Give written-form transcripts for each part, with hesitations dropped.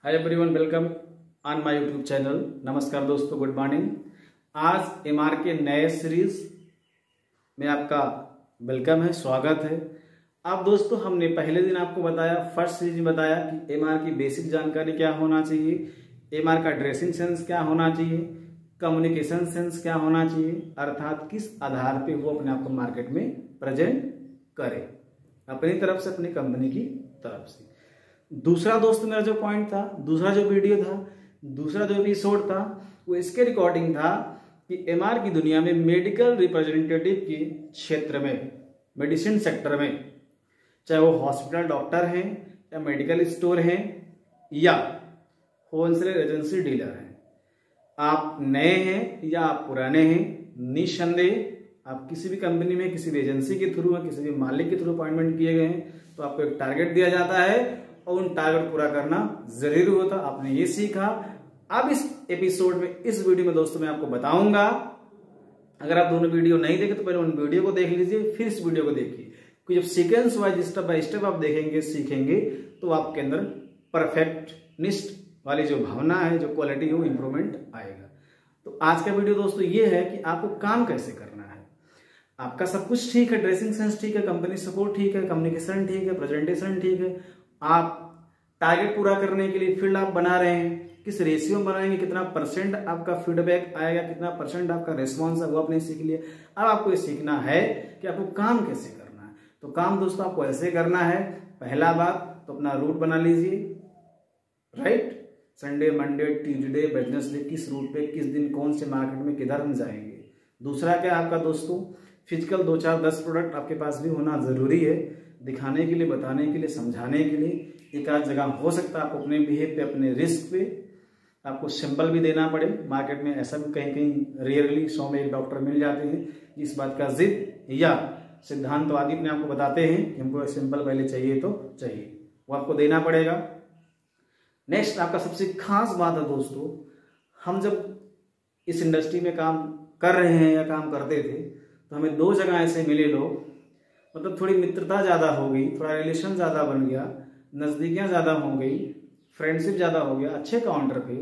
Hi everyone, welcome on my YouTube channel. नमस्कार दोस्तों, good morning. आज एमआर के नए सीरीज में आपका वेलकम है, स्वागत है। अब दोस्तों, हमने पहले दिन आपको बताया, फर्स्ट सीरीज में बताया कि एमआर की बेसिक जानकारी क्या होना चाहिए, एमआर का ड्रेसिंग सेंस क्या होना चाहिए, कम्युनिकेशन सेंस क्या होना चाहिए, अर्थात किस आधार पे वो अपने आप को मार्केट में प्रेजेंट करे अपनी तरफ से, अपनी कंपनी की तरफ से। दूसरा दोस्त मेरा जो पॉइंट था, दूसरा जो वीडियो था, दूसरा जो एपिसोड था, वो इसके रिकॉर्डिंग था कि एमआर की दुनिया में मेडिकल रिप्रेजेंटेटिव के क्षेत्र में, मेडिसिन सेक्टर में, चाहे वो हॉस्पिटल डॉक्टर हैं या मेडिकल स्टोर हैं या होलसेलर एजेंसी डीलर हैं, आप नए हैं या आप पुराने हैं, निस्संदेह आप किसी भी कंपनी में, किसी भी एजेंसी के थ्रू या किसी भी मालिक के थ्रू अपॉइंटमेंट किए गए हैं तो आपको एक टारगेट दिया जाता है और उन टारगेट पूरा करना जरूरी होता। आपने ये सीखा। अब इस एपिसोड में, इस वीडियो में दोस्तों मैं आपको बताऊंगा, अगर आप दोनों वीडियो नहीं देखे तो पहले उन वीडियो को देख लीजिए, फिर इस वीडियो को देखिए, क्योंकि जब sequence wise step by step आप देखेंगे, सीखेंगे तो आपके अंदर परफेक्टनिस्ट वाली जो भावना है, जो क्वालिटी है, वो इंप्रूवमेंट आएगा। तो आज का वीडियो दोस्तों ये है कि आपको काम कैसे करना है। आपका सब कुछ ठीक है, ड्रेसिंग सेंस ठीक है, कंपनी सपोर्ट ठीक है, कम्युनिकेशन ठीक है, प्रेजेंटेशन ठीक है, आप टारगेट पूरा करने के लिए फील्ड आप बना रहे हैं, किस रेशियो में बनाएंगे, कितना परसेंट आपका फीडबैक आएगा, कितना परसेंट आपका रिस्पॉन्स है, वो आपने सीख लिया। अब आपको ये सीखना है कि आपको काम कैसे करना है। तो काम दोस्तों आपको ऐसे करना है। पहला बात तो अपना रूट बना लीजिए, right. Sunday, Monday, Tuesday, Wednesday, किस रूट पे, किस दिन, कौन से मार्केट में, किधर हम जाएंगे। दूसरा क्या आपका दोस्तों, फिजिकल 2, 4, 10 प्रोडक्ट आपके पास भी होना जरूरी है, दिखाने के लिए, बताने के लिए, समझाने के लिए। एक आध जगह हो सकता है आपको अपने बिहेव पे, अपने रिस्क पे आपको सिंपल भी देना पड़े। मार्केट में ऐसा भी कहीं कहीं रेयरली 100 में एक डॉक्टर मिल जाते हैं इस बात का जिद या सिद्धांतवादी अपने आपको बताते हैं कि हमको सिंपल पहले चाहिए तो चाहिए, वो आपको देना पड़ेगा। नेक्स्ट आपका सबसे खास बात है दोस्तों, हम जब इस इंडस्ट्री में काम कर रहे हैं या काम करते थे तो हमें 2 जगह ऐसे मिले लोग, मतलब थोड़ी मित्रता ज्यादा हो गई, थोड़ा रिलेशन ज्यादा बन गया, नजदीकियां ज्यादा हो गई, फ्रेंडशिप ज्यादा हो गया, अच्छे काउंटर पे,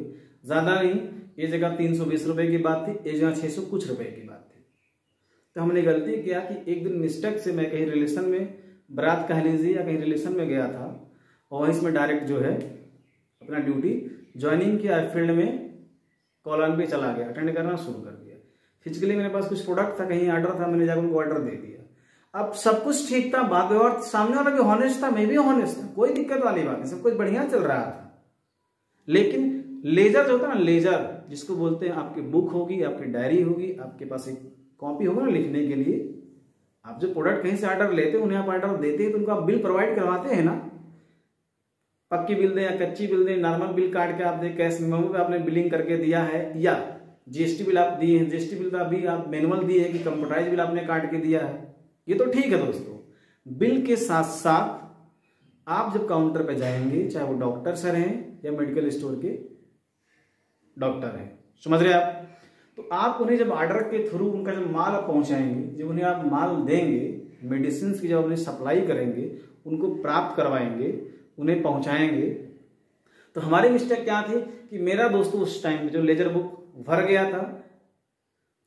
ज्यादा नहीं। ये जगह 320 रुपए की बात थी, ये जगह 600 कुछ रुपए की बात थी। तो हमने गलती किया कि एक दिन मिस्टेक से मैं कहीं रिलेशन में, बारात कह लीजिए या कहीं रिलेशन में गया था और वहीं से मैं डायरेक्ट जो है अपना ड्यूटी ज्वाइनिंग किया, फील्ड में कॉलोन पे चला गया, अटेंड करना शुरू कर दिया। फिजिकली मेरे पास कुछ प्रोडक्ट था, कहीं ऑर्डर था, मैंने जाकर उनको ऑर्डर दे दिया। अब सब कुछ ठीक था, बात व्यवहार, सामने वाला भी हॉनेस्ट था, मैं भी हॉनेस्ट था, कोई दिक्कत वाली बात नहीं, सब कुछ बढ़िया चल रहा था। लेकिन लेजर जो होता है ना, लेजर जिसको बोलते हैं, आपकी बुक होगी, आपकी डायरी होगी, आपके पास एक कॉपी होगा ना लिखने के लिए। आप जो प्रोडक्ट कहीं से ऑर्डर लेते हैं, उन्हें आप ऑर्डर देते हैं तो उनको आप बिल प्रोवाइड करवाते हैं ना, पक्की बिल दें या कच्ची बिल दें, नॉर्मल बिल काट के आप दें, कैश मेमो पे आपने बिलिंग करके दिया है, या जीएसटी बिल आप दिए हैं, जीएसटी बिल तो अभी आप मैनुअल दिए है कि कंप्यूटराइज बिल आपने काट के दिया है, ये तो ठीक है दोस्तों। बिल के साथ साथ आप जब काउंटर पे जाएंगे, चाहे वो डॉक्टर सर हैं या मेडिकल स्टोर के डॉक्टर हैं, समझ रहे आप, तो आप उन्हें जब ऑर्डर के थ्रू उनका जब माल आप पहुंचाएंगे, जब उन्हें आप माल देंगे, मेडिसिन की जब उन्हें सप्लाई करेंगे, उनको प्राप्त करवाएंगे, उन्हें पहुंचाएंगे, तो हमारी मिस्टेक क्या थी कि मेरा दोस्तों उस टाइम जो लेजर बुक भर गया था,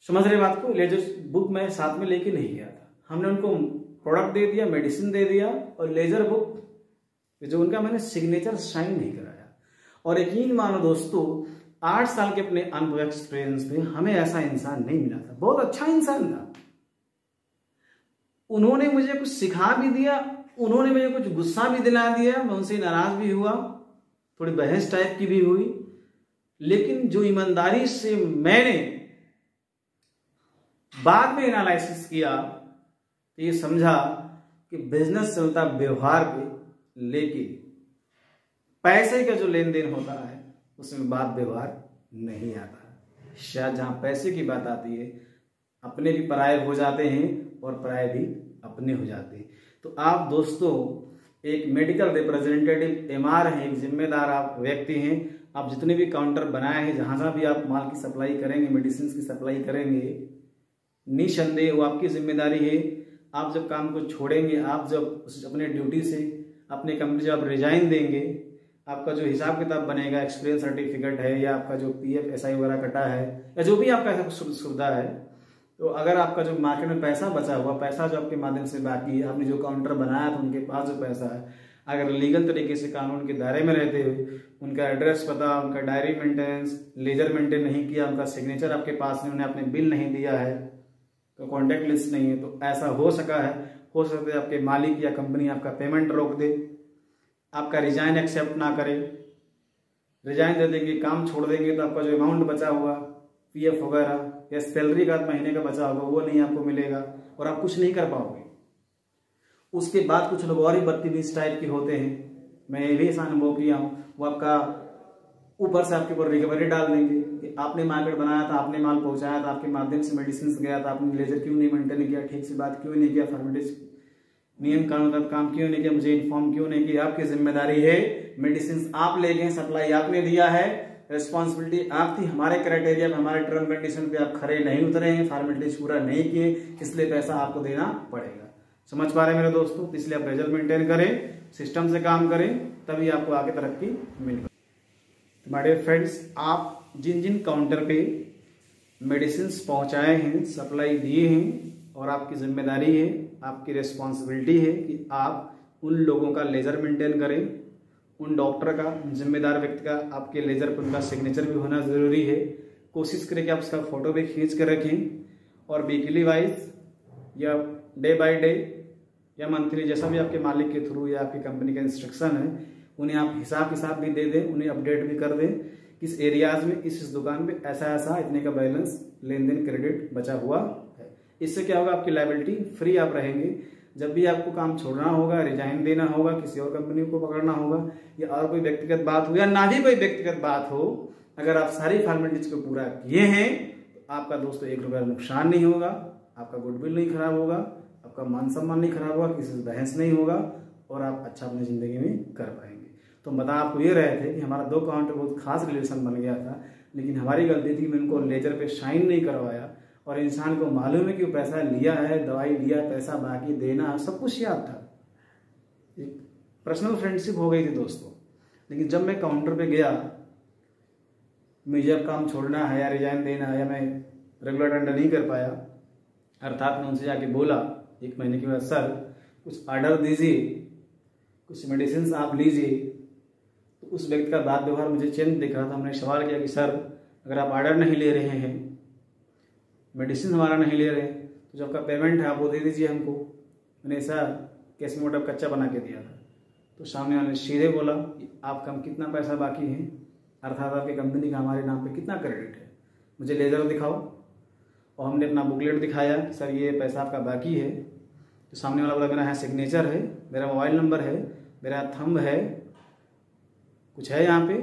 समझ रहे बात को, लेजर बुक मैं साथ में लेके नहीं गया था। हमने उनको प्रोडक्ट दे दिया, मेडिसिन दे दिया, और लेजर बुक जो उनका मैंने सिग्नेचर साइन नहीं कराया। और यकीन मानो दोस्तों, 8 साल के अपने अनुभव एक्सपीरियंस में हमें ऐसा इंसान नहीं मिला था। बहुत अच्छा इंसान था, उन्होंने मुझे कुछ सिखा भी दिया, उन्होंने मुझे कुछ गुस्सा भी दिला दिया, मैं उनसे नाराज भी हुआ, थोड़ी बहस टाइप की भी हुई, लेकिन जो ईमानदारी से मैंने बाद में एनालिसिस किया तो ये समझा कि बिजनेस चलता व्यवहार पे, लेकिन पैसे का जो लेन देन होता है उसमें बात व्यवहार नहीं आता। शायद जहां पैसे की बात आती है, अपने भी पराये हो जाते हैं और पराये भी अपने हो जाते हैं। तो आप दोस्तों एक मेडिकल रिप्रेजेंटेटिव एमआर हैं, एक जिम्मेदार आप व्यक्ति हैं। आप जितने भी काउंटर बनाए हैं, जहां जहां भी आप माल की सप्लाई करेंगे, मेडिसिन की सप्लाई करेंगे, निसंदेह वो आपकी जिम्मेदारी है। आप जब काम को छोड़ेंगे, आप जब अपने ड्यूटी से, अपने कंपनी जब आप रिजाइन देंगे, आपका जो हिसाब किताब बनेगा, एक्सपीरियंस सर्टिफिकेट है या आपका जो PF SI वगैरह कटा है या जो भी आपका ऐसा सुविधा है, तो अगर आपका जो मार्केट में पैसा बचा हुआ, पैसा जो आपके माध्यम से बाकी है, आपने जो काउंटर बनाया था उनके पास जो पैसा है, अगर लीगल तरीके से कानून के दायरे में रहते हुए उनका एड्रेस पता, उनका डायरी मेंटेनेंस, लेजर मेंटेन नहीं किया, उनका सिग्नेचर आपके पास नहीं, उन्हें आपने बिल नहीं दिया है, तो कॉन्टैक्ट लिस्ट नहीं है, तो ऐसा हो सकता है आपके मालिक या कंपनी आपका पेमेंट रोक दे, आपका रिजाइन एक्सेप्ट ना करे, रिजाइन दे देंगे, काम छोड़ देंगे, तो आपका जो अमाउंट बचा हुआ PF वगैरह या सैलरी का महीने का बचा होगा वो नहीं आपको मिलेगा और आप कुछ नहीं कर पाओगे। उसके बाद कुछ लोग और ही बदतमीज टाइप के होते हैं, मैं ये भी ऐसा अनुभव किया हूँ, वो आपका ऊपर से आपके ऊपर रिकवरी डाल देंगे कि आपने मार्केट बनाया था, आपने माल पहुंचाया था, आपके माध्यम से मेडिसिन गया था, आपने लेजर क्यों नहीं मेंटेन किया, ठीक से बात क्यों नहीं किया, फॉर्मेलिटीज नियम कानून का काम क्यों नहीं किया, मुझे इन्फॉर्म क्यों नहीं किया, आपकी जिम्मेदारी है, मेडिसिन आप ले गए, सप्लाई आपने दिया है, रिस्पॉन्सिबिलिटी आप थी, हमारे क्राइटेरिया पे, हमारे टर्म कंडीशन पे आप खरे नहीं उतरे हैं, फॉर्मेलिटीज पूरा नहीं किए, इसलिए पैसा आपको देना पड़ेगा। समझ पा रहे हैं मेरे दोस्तों? तो इसलिए आप रिजल्ट मेंटेन करें, सिस्टम से काम करें, तभी आपको आगे तरक्की मिलेगी। तो माय डियर फ्रेंड्स, आप जिन जिन काउंटर पे मेडिसिन पहुंचाए हैं, सप्लाई दिए हैं, और आपकी जिम्मेदारी है, आपकी रिस्पॉन्सिबिलिटी है कि आप उन लोगों का लेजर मेंटेन करें, उन डॉक्टर का, जिम्मेदार व्यक्ति का आपके लेजर पर उनका सिग्नेचर भी होना जरूरी है। कोशिश करें कि आप उसका फोटो भी खींच कर रखें, और वीकली वाइज या डे बाय डे या मंथली, जैसा भी आपके मालिक के थ्रू या आपकी कंपनी का इंस्ट्रक्शन है, उन्हें आप हिसाब भी दे दें, उन्हें अपडेट भी कर दें किस एरियाज में इस दुकान पे ऐसा ऐसा इतने का बैलेंस, लेन देन, क्रेडिट बचा हुआ है। इससे क्या होगा, आपकी लायबिलिटी फ्री आप रहेंगे। जब भी आपको काम छोड़ना होगा, रिजाइन देना होगा, किसी और कंपनी को पकड़ना होगा, या और कोई व्यक्तिगत बात हो या ना भी कोई व्यक्तिगत बात हो, अगर आप सारी फॉर्मेलिटीज को पूरा किए हैं तो आपका दोस्तों 1 रुपया नुकसान नहीं होगा, आपका गुडविल नहीं खराब होगा, आपका मान सम्मान नहीं खराब होगा, किसी से बहस नहीं होगा, और आप अच्छा अपनी जिंदगी में कर पाएंगे। तो बता आपको ये रहे थे कि हमारा 2 काउंटर बहुत खास रिलेशन बन गया था, लेकिन हमारी गलती थी, मैं उनको लेजर पे साइन नहीं करवाया, और इंसान को मालूम है कि वो पैसा लिया है, दवाई लिया, पैसा बाकी देना, सब कुछ याद था, एक पर्सनल फ्रेंडशिप हो गई थी दोस्तों। लेकिन जब मैं काउंटर पे गया, मुझे अब काम छोड़ना है या रिजाइन देना है, या मैं रेगुलर अटेंड नहीं कर पाया, अर्थात मैं उनसे जाके बोला 1 महीने के बाद, सर कुछ ऑर्डर दीजिए, कुछ मेडिसिन आप लीजिए। तो उस व्यक्ति का बात व्यवहार मुझे चेंज दिख रहा था। हमने सवाल किया कि सर अगर आप ऑर्डर नहीं ले रहे हैं, मेडिसिन हमारा नहीं ले रहे, तो जो आपका पेमेंट है आप वो दे दीजिए हमको। मैंने ऐसा कैश मोटा कच्चा बना के दिया था। तो सामने वाले ने सीधे बोला कि आपका कितना पैसा बाकी है, अर्थात आपकी कंपनी का हमारे नाम पे कितना क्रेडिट है, मुझे लेजर दिखाओ। और हमने अपना बुकलेट दिखाया, सर ये पैसा आपका बाकी है। तो सामने वाला बोला मेरा यहाँ सिग्नेचर है, मेरा मोबाइल नंबर है, मेरा थंब है, कुछ है यहाँ पे,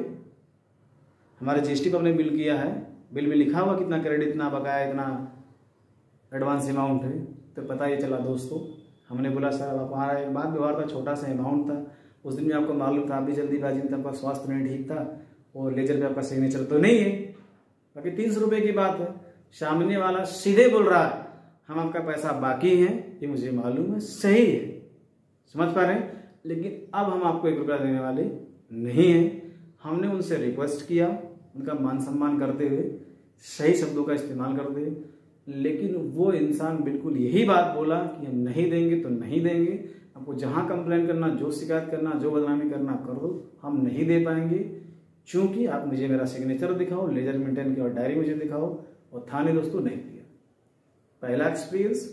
हमारे GST पर हमने बिल किया है, बिल में लिखा हुआ कितना क्रेडिट, इतना बकाया, इतना एडवांस अमाउंट है। तो पता ये चला दोस्तों, हमने बोला सर अब हमारा एक बात व्यवहार था, छोटा सा अमाउंट था, उस दिन में आपको मालूम था, अभी जल्दीबाजी में आपका स्वास्थ्य नहीं ठीक था, और लेजर पे आपका सिग्नेचर तो नहीं है, बाकी 300 रुपये की बात है। सामने वाला सीधे बोल रहा है हम आपका पैसा बाकी है, ये मुझे मालूम है, सही है, समझ पा रहे हैं, लेकिन अब हम आपको 1 रुपया देने वाले नहीं है। हमने उनसे रिक्वेस्ट किया, उनका मान सम्मान करते हुए, सही शब्दों का इस्तेमाल करते हुए, लेकिन वो इंसान बिल्कुल यही बात बोला कि हम नहीं देंगे तो नहीं देंगे, आपको जहां कंप्लेन करना, जो शिकायत करना, जो बदनामी करना कर दो, हम नहीं दे पाएंगे, क्योंकि आप मुझे मेरा सिग्नेचर दिखाओ, लेजर मेंटेन की और डायरी मुझे दिखाओ। और था नहीं दोस्तों, नहीं दिया। पहला एक्सपीरियंस।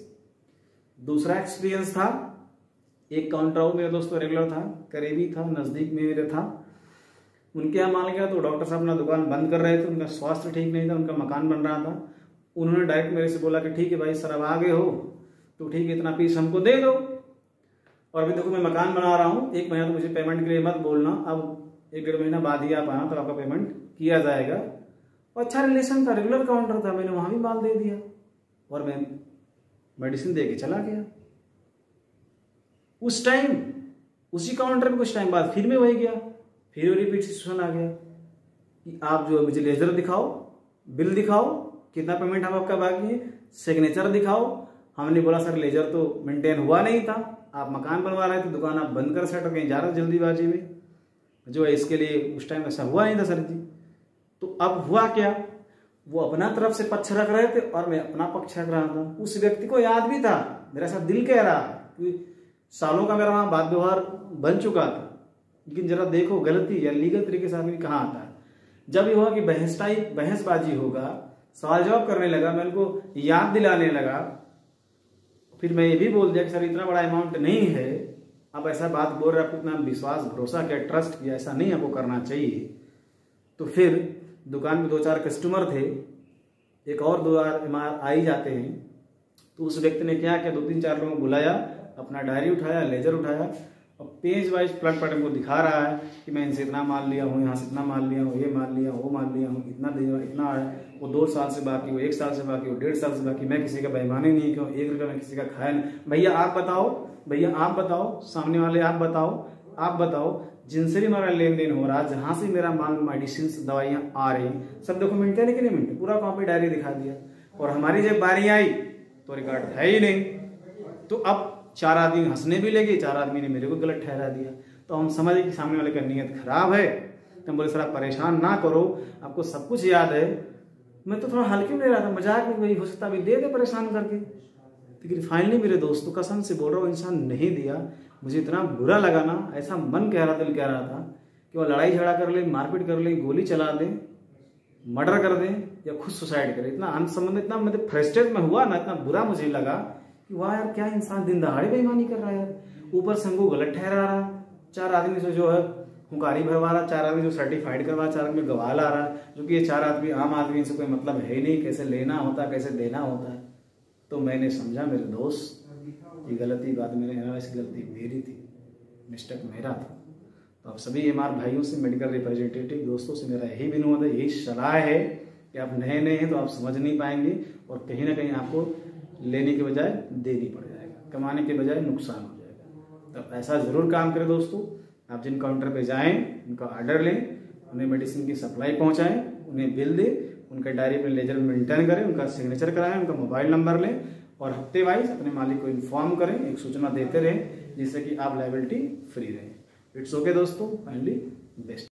दूसरा एक्सपीरियंस था, एक काउंटर और मेरे दोस्तों रेगुलर था, करीबी था, नजदीक में मेरे था, उनके यहाँ माल गया तो डॉक्टर साहब अपना दुकान बंद कर रहे थे, उनका स्वास्थ्य ठीक नहीं था, उनका मकान बन रहा था। उन्होंने डायरेक्ट मेरे से बोला कि ठीक है भाई सर अब आ गए हो तो ठीक है, इतना पीस हमको दे दो, और अभी देखो मैं मकान बना रहा हूँ, 1 महीना तो मुझे पेमेंट के लिए मत बोलना, अब 1-1.5 महीना बाद ही आप आना तो आपका पेमेंट किया जाएगा। और अच्छा रिलेशन था, रेगुलर काउंटर था, मैंने वहां भी माल दे दिया और मैं मेडिसिन दे के चला गया। उस टाइम उसी काउंटर पे कुछ टाइम बाद फिर मैं वही गया, फिर रिपीट सिचुएशन आ गया कि आप जो मुझे लेजर दिखाओ, बिल दिखाओ, कितना पेमेंट हम आपका बाकी है, सिग्नेचर दिखाओ। हमने बोला सर लेजर तो मेंटेन हुआ नहीं था, आप मकान बनवा रहे थे, दुकान आप बंद कर सेट कहीं जा रहे जल्दीबाजी में। जो है इसके लिए उस टाइम ऐसा हुआ नहीं था सर जी। तो अब हुआ क्या, वो अपना तरफ से पक्ष रख रहे थे और मैं अपना पक्ष रख रहा था। उस व्यक्ति को याद भी था, मेरा साथ दिल कह रहा कि सालों का मेरा वहां बात व्यवहार बन चुका था, लेकिन जरा देखो गलती या लीगल तरीके से आदमी कहाँ आता है। जब ये हुआ कि बहसबाजी होगा, सवाल जवाब करने लगा, मैं उनको याद दिलाने लगा, फिर मैं ये भी बोल दिया कि सर इतना बड़ा अमाउंट नहीं है, आप ऐसा बात बोल रहे, आपको इतना विश्वास भरोसा किया, ट्रस्ट किया, ऐसा नहीं आपको करना चाहिए। तो फिर दुकान में 2-4 कस्टमर थे, एक और 2 आ ही जाते हैं। तो उस व्यक्ति ने क्या किया, 2-3-4 लोगों को बुलाया, अपना डायरी उठाया, लेजर उठाया और पेज वाइज प्लट पट को दिखा रहा है कि मैं इनसे इतना माल लिया हूँ, यहाँ से इतना माल लिया हूँ, ये माल लिया, वो माल लिया हूँ, इतना है, वो 2 साल से बाकी, वो 1 साल से बाकी, वो 1.5 साल से बाकी, मैं किसी का बेईमानी नहीं क्यों, 1 रुपया मैं किसी का खाया नहीं। भैया आप बताओ, सामने वाले आप बताओ जिनसे भी हमारा लेन देन हो रहा है, जहां से मेरा माल मेडिसिन दवाइयां आ रही, सब देखो मिलते हैं कि नहीं मिलते, पूरा कॉपी डायरी दिखा दिया। और हमारी जब बारी आई तो रिकॉर्ड है ही नहीं। तो अब 4 आदमी हंसने भी लगे, 4 आदमी ने मेरे को गलत ठहरा दिया। तो हम समझे कि सामने वाले का नीयत खराब है। तो हम बोले सर आप परेशान ना करो, आपको सब कुछ याद है। मैं तो थोड़ा हल्के में ले रहा था, मजाक में, वही हो सकता भी दे दे परेशान करके, लेकिन फाइनली मेरे दोस्तों कसम से बोल रहा हूँ इंसान नहीं दिया। मुझे इतना बुरा लगा ना, ऐसा मन कह रहा, दिल कह रहा था कि वो लड़ाई झगड़ा कर ले, मारपीट कर ले, गोली चला दे, मर्डर कर दे या खुद सुसाइड करे। इतना अनसंबंधित, इतना मतलब फ्रस्ट्रेट में हुआ ना, इतना बुरा मुझे लगा कि वाह यार क्या इंसान दिन दहाड़े बेईमानी कर रहा है यार। ऊपर से हमको गलत ठहरा रहा, 4 आदमी से जो है हुकारी भरवा रहा, 4 आदमी जो सर्टिफाइड करवा, 4 आदमी गवाह ला रहा, जो कि ये 4 आदमी आम आदमी से कोई मतलब है ही नहीं, कैसे लेना होता है, कैसे देना होता है। तो मैंने समझा मेरे दोस्त ये गलती बात मेरे ऐसी गलती मेरी थी, मिस्टेक मेरा था। तो आप सभी एमआर भाइयों से, मेडिकल रिप्रेजेंटेटिव दोस्तों से मेरा यही विनोद है, यही सलाह है कि आप नए हैं तो आप समझ नहीं पाएंगे और कहीं ना कहीं आपको लेने के बजाय देनी पड़ जाएगा, कमाने के बजाय नुकसान हो जाएगा। तो ऐसा जरूर काम करें दोस्तों। आप जिन काउंटर पे जाएं उनका ऑर्डर लें, उन्हें मेडिसिन की सप्लाई पहुंचाएं, उन्हें बिल दें, उनका डायरी में लेजर मेंटेन करें, उनका सिग्नेचर कराएं, उनका मोबाइल नंबर लें और हफ्ते वाइज अपने मालिक को इन्फॉर्म करें, एक सूचना देते रहें जिससे कि आप लायबिलिटी फ्री रहें। इट्स ओके दोस्तों, फाइनली बेस्ट।